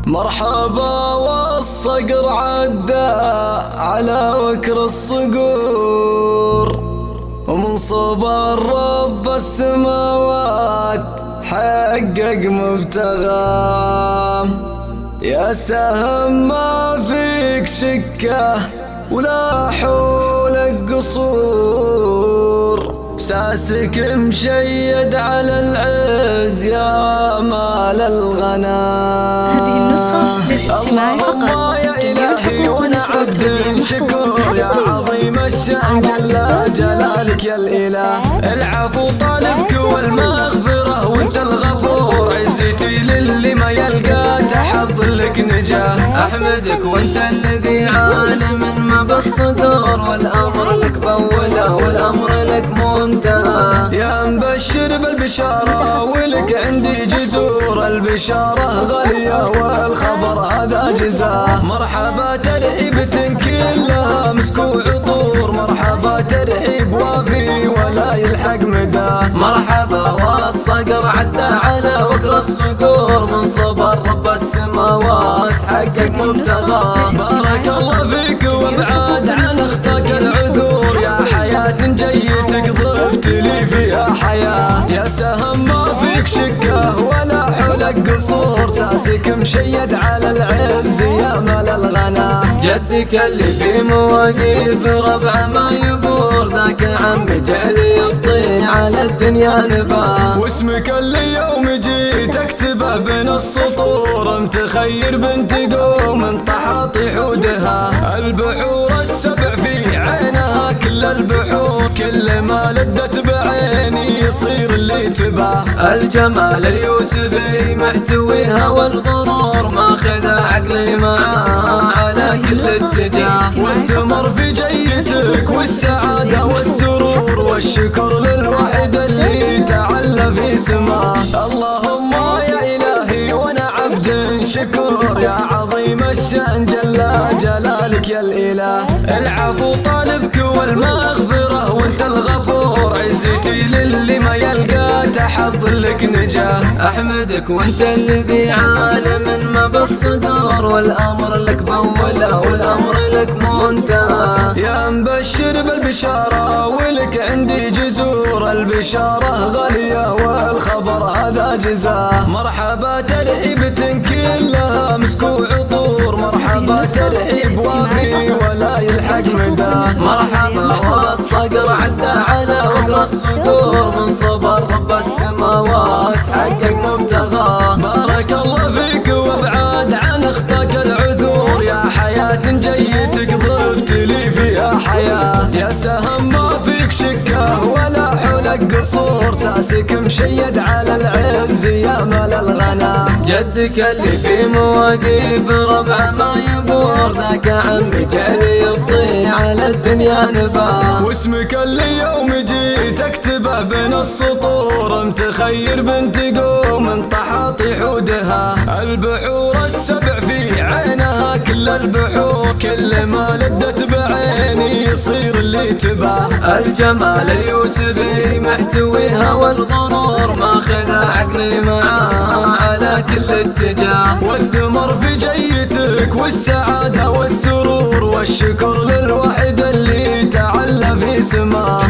مرحبا والصقر عدى على وكر الصقور، ومن صبر رب السماوات حقق مبتغاه. يا سهم ما فيك شكه ولا حولك قصور، ساسك مشيد على العز يا مال الغنى. هذه النسخة للاستماع فقط. جميع الحقوق والنشر والتوزيع شكور يا عظيم الشأن جل جلالك يا الإله. العفو طالبك والمغفرة وانت الغفور، عزتي للي ما يلقى تحض لك نجاه. أحمدك وانت الذي عالم ما بالصدور، والأمر لك بوله والأمر لك منتهى. يا مبشر بالبشارة ولك عندي جزور، البشارة غالية والخبر هذا جزاه. مرحبا ترحيبة كلها مسك وعطور، مرحبا ترحيب وافي ولا يلحق مداه. مرحبا والصقر عدى على وكر الصقور، من صبر رب السماوات حقق مبتغاه. بارك الله فيك وابعاد عن اختك العذور، يا حياة جيتك ضفت لي فيها حياة. يا سهم ما فيك شكه ولا حولك قصور، ساسك مشيد على العز يا مال الغنى. جدك اللي في مواقيف ربع ما يبور، ذاك عم جعل يبطي على الدنيا نباه. واسمك اللي يوم جيت اكتبه بين السطور، متخير بنت قوم طحاطي حودها. البحور السبع في عينها كل البحور، كل ما لدت بعيني يصير اللي تباه. الجمال اليوسفي محتويها والغرور، ماخذ عقلي معاه على كل اتجاه. والثمر في جيتك والسعادة والسرور، والشكر للوحد اللي تعلى في سماه. اللهم يا إلهي وانا عبد شكور، يا عظيم الشأن جل جلالك يا الإله. العفو طالبك والمغفرة وانت الغفور، عزتي للي ما يلقى تحض لك نجاه. أحمدك وانت الذي عالم ما بالصدور، والأمر لك بوله والأمر لك منتهى. يا مبشر بالبشارة ولك عندي جزور، البشارة غالية والخبر هذا جزاه. مرحبا ترحيبة كلها مسك وعطور، مرحبا ترحيب وافي ولا يلحق مداه. مرحبا والصقر عدى على وكر الصقور، من صبر رب السماوات حقق مبتغاه. بارك الله فيك وابعاد عن اختك العذور، يا حياة جيتك ضفت لي فيها حياة. يا سهم ما فيك شكه ولا حولك قصور، ساسك مشيد على العز يا مال الغنى. جدك اللي في مواقيف ربع ما يبور، ذاك عمي جعل يبطي على الدنيا نباه. واسمك اللي يوم جيت اكتبه بين السطور، متخير بنت قوم طحاطي حودها. البحور السبع في عينها كل البحور، كل ما لدت بعيني يصير اللي تباه. الجمال اليوسفي محتويها والغرور، ماخذ عقلي معاه على كل اتجاه. والثمر في جيتك والسعادة والسرور، والشكر للوحد اللي تعلى في سماه.